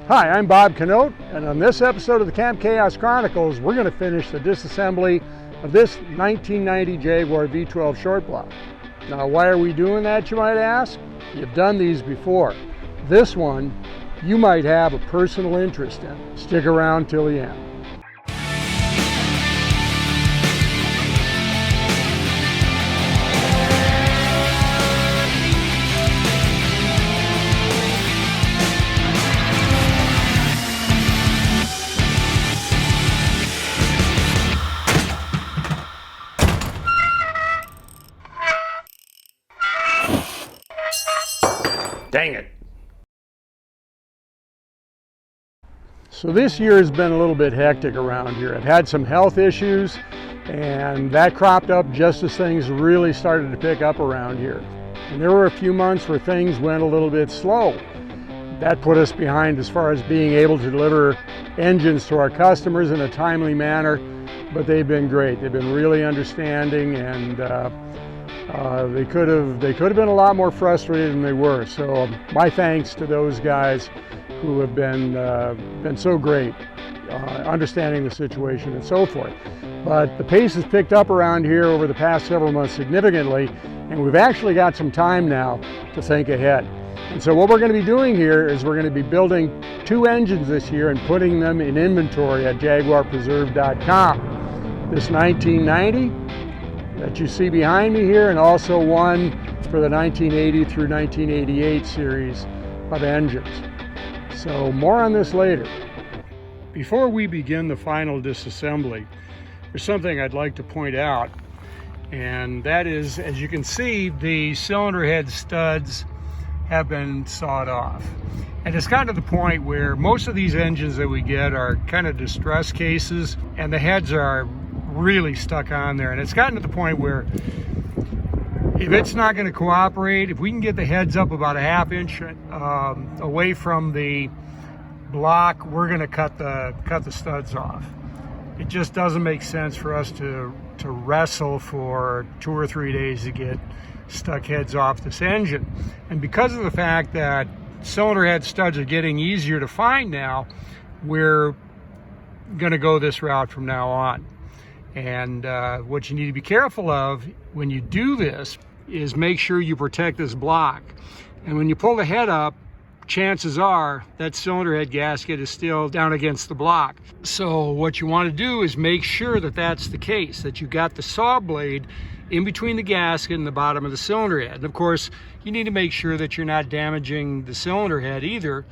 Hi, I'm Bob Canote, and on this episode of the Camp Chaos Chronicles, we're going to finish the disassembly of this 1990 Jaguar V-12 short block. Now, why are we doing that, you might ask? You've done these before. This one, you might have a personal interest in. Stick around till the end. Dang it. So this year has been a little bit hectic around here. I've had some health issues, and that cropped up just as things really started to pick up around here. And there were a few months where things went a little bit slow. That put us behind as far as being able to deliver engines to our customers in a timely manner, but they've been great. They've been really understanding, and they could have been a lot more frustrated than they were. So my thanks to those guys who have been so great, understanding the situation and so forth. But the pace has picked up around here over the past several months significantly, and we've actually got some time now to think ahead. And so what we're going to be doing here is we're going to be building 2 engines this year and putting them in inventory at jaguarpreserve.com. This 1990 that you see behind me here, and also one for the 1980 through 1988 series of engines. So more on this later. Before we begin the final disassembly, there's something I'd like to point out, and that is, as you can see, the cylinder head studs have been sawed off. And it's gotten to the point where most of these engines that we get are kind of distress cases, and the heads are really stuck on there. And it's gotten to the point where if it's not going to cooperate, if we can get the heads up about a ½ inch away from the block, we're going to cut the studs off. It just doesn't make sense for us to wrestle for 2 or 3 days to get stuck heads off this engine. And because of the fact that cylinder head studs are getting easier to find now, we're going to go this route from now on. And what you need to be careful of when you do this is make sure you protect this block. And when you pull the head up, chances are that cylinder head gasket is still down against the block. So what you want to do is make sure that that's the case, that you got the saw blade in between the gasket and the bottom of the cylinder head. And of course, you need to make sure that you're not damaging the cylinder head either.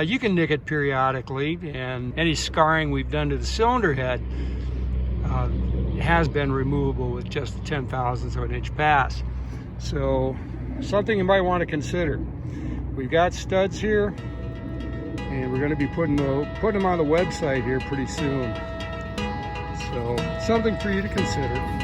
You can nick it periodically, and any scarring we've done to the cylinder head has been removable with just a 10,000ths of an inch pass. So something you might want to consider. We've got studs here, and we're going to be putting them on the website here pretty soon. So something for you to consider.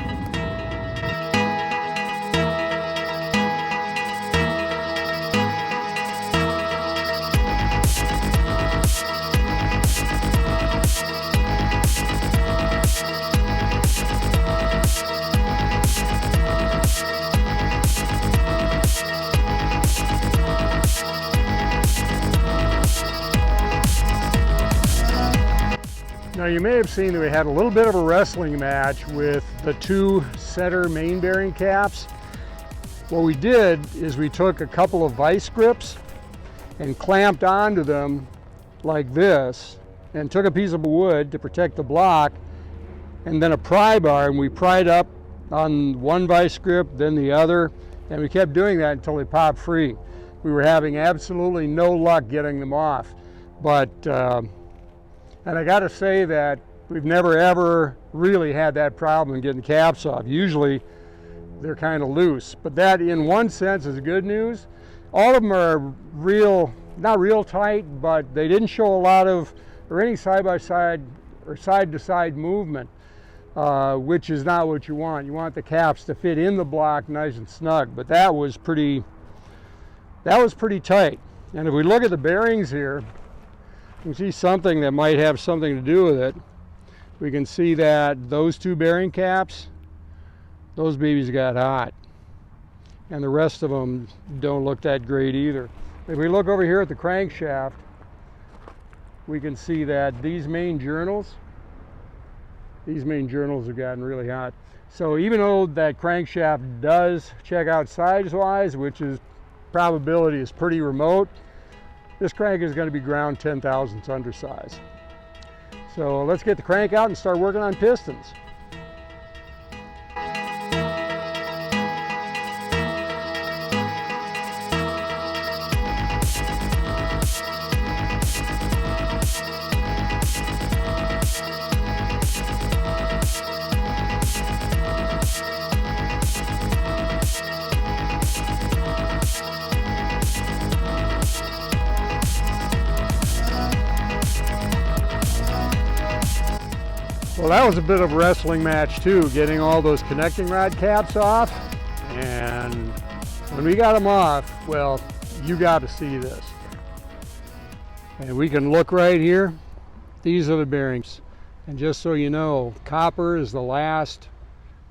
Now you may have seen that we had a little bit of a wrestling match with the 2 center main bearing caps. What we did is we took a couple of vice grips and clamped onto them like this, and took a piece of wood to protect the block, and then a pry bar, and we pried up on one vice grip, then the other, and we kept doing that until they popped free. We were having absolutely no luck getting them off, but and I got to say that we've never ever really had that problem getting the caps off. Usually they're kind of loose, but that in one sense is good news. All of them are not real tight, but they didn't show a lot of, or any side-by-side or side-to-side movement, which is not what you want. You want the caps to fit in the block nice and snug, but that was pretty tight. And if we look at the bearings here, you can see something that might have something to do with it. We can see that those 2 bearing caps, those babies got hot. And the rest of them don't look that great either. If we look over here at the crankshaft, we can see that these main journals have gotten really hot. So even though that crankshaft does check out size-wise, which is probability is pretty remote, this crank is going to be ground 10 thousandths undersize. So let's get the crank out and start working on pistons. Well, that was a bit of a wrestling match too, getting all those connecting rod caps off. And when we got them off, well, you got to see this. And we can look right here. These are the bearings. And just so you know, copper is the last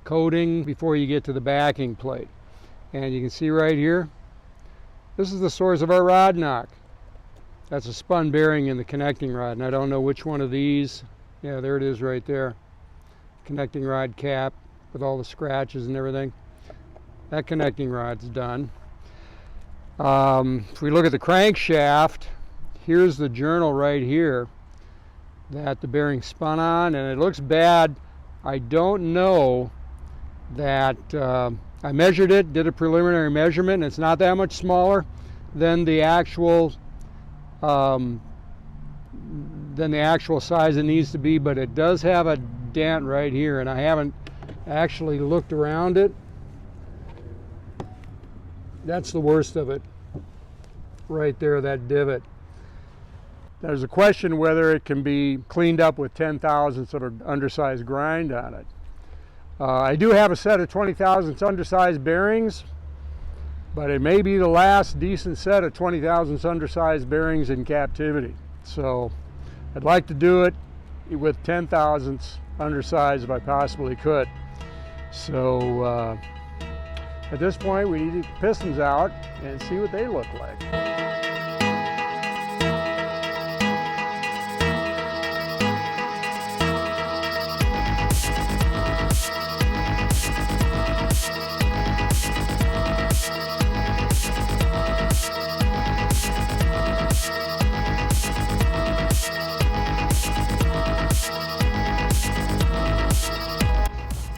coating before you get to the backing plate. And you can see right here, this is the source of our rod knock. That's a spun bearing in the connecting rod, and I don't know which one of these. Yeah, there it is right there. Connecting rod cap with all the scratches and everything. That connecting rod's done. If we look at the crankshaft, here's the journal right here that the bearing spun on, and it looks bad. I don't know that, I measured it, did a preliminary measurement, and it's not that much smaller than the actual size it needs to be, but it does have a dent right here, and I haven't actually looked around it. That's the worst of it right there, that divot. There's a question whether it can be cleaned up with 10 thousandths of an undersized grind on it. I do have a set of 20 thousandths undersized bearings, but it may be the last decent set of 20 thousandths undersized bearings in captivity. So I'd like to do it with 10 thousandths undersized if I possibly could. So at this point, we need to get the pistons out and see what they look like.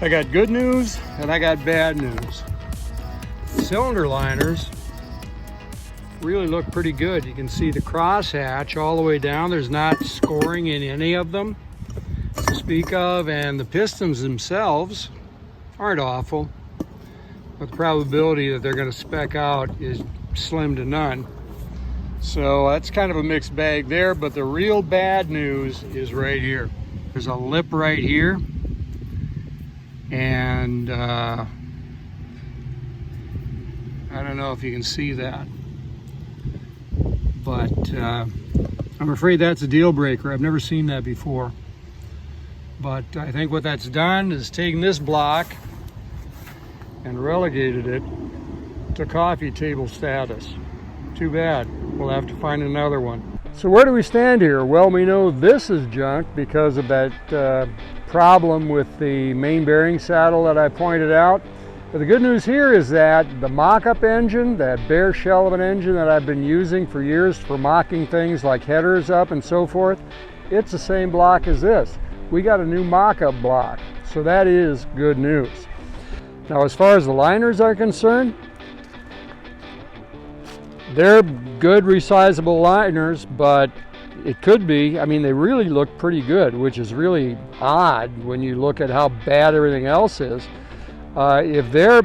I got good news and I got bad news. Cylinder liners really look pretty good. You can see the crosshatch all the way down. There's not scoring in any of them to speak of, and the pistons themselves aren't awful, but the probability that they're going to spec out is slim to none. So that's kind of a mixed bag there, but the real bad news is right here. There's a lip right here. And I don't know if you can see that, but I'm afraid that's a deal breaker. I've never seen that before. But I think what that's done is taken this block and relegated it to coffee table status. Too bad. We'll have to find another one. So where do we stand here? Well, we know this is junk because of that problem with the main bearing saddle that I pointed out. But the good news here is that the mock-up engine, that bare shell of an engine that I've been using for years for mocking things like headers up and so forth, it's the same block as this. We got a new mock-up block, so that is good news. Now, as far as the liners are concerned, they're good resizable liners, but it could be, I mean, they really look pretty good, which is really odd when you look at how bad everything else is. If they're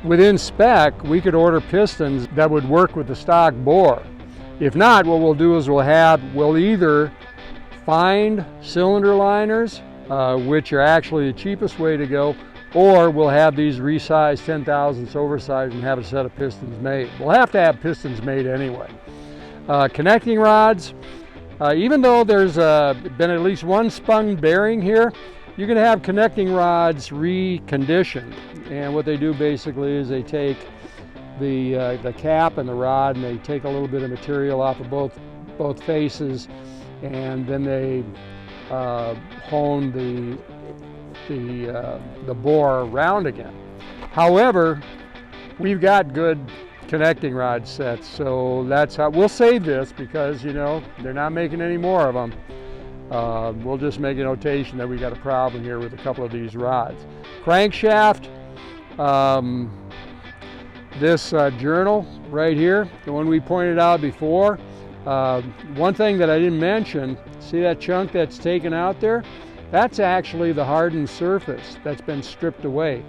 within spec, we could order pistons that would work with the stock bore. If not, what we'll do is we'll either find cylinder liners, which are actually the cheapest way to go, or we'll have these resized 10 thousandths oversized and have a set of pistons made. We'll have to have pistons made anyway. Connecting rods, even though there's been at least one spun bearing here, you can have connecting rods reconditioned. And what they do basically is they take the cap and the rod and they take a little bit of material off of both both faces, and then they hone the bore round again. However, we've got good connecting rod sets, so that's how we'll save this, because you know they're not making any more of them. We'll just make a notation that we got a problem here with a couple of these rods. Crankshaft, this journal right here, the one we pointed out before. One thing that I didn't mention, see that chunk that's taken out there? That's actually the hardened surface that's been stripped away.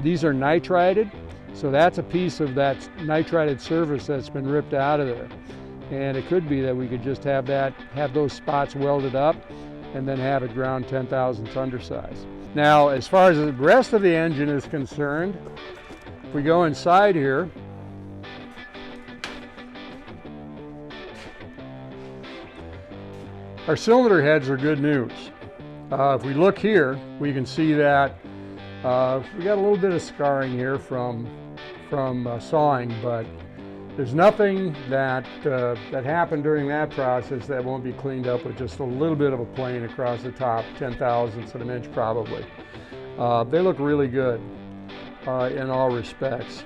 These are nitrided, so that's a piece of that nitrided surface that's been ripped out of there. And it could be that we could just have those spots welded up and then have it ground 10 thousandths undersize. Now, as far as the rest of the engine is concerned, if we go inside here, our cylinder heads are good news. If we look here, we can see that we got a little bit of scarring here from sawing, but there's nothing that happened during that process that won't be cleaned up with just a little bit of a plane across the top, 10 thousandths of an inch probably. They look really good in all respects.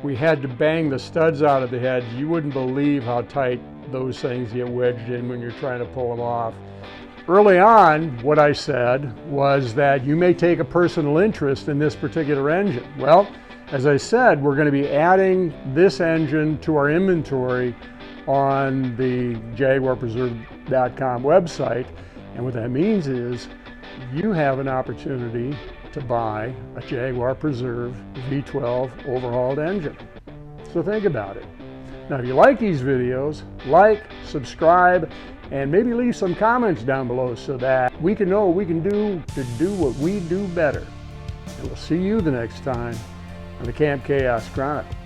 We had to bang the studs out of the heads. You wouldn't believe how tight those things get wedged in when you're trying to pull them off. Early on, what I said was that you may take a personal interest in this particular engine. Well, as I said, we're going to be adding this engine to our inventory on the JaguarPreserve.com website. And what that means is you have an opportunity to buy a Jaguar Preserve V-12 overhauled engine. So think about it. Now, if you like these videos, like, subscribe, and maybe leave some comments down below so that we can know what we can do to do what we do better. And we'll see you the next time on the Camp Chaos Chronicle.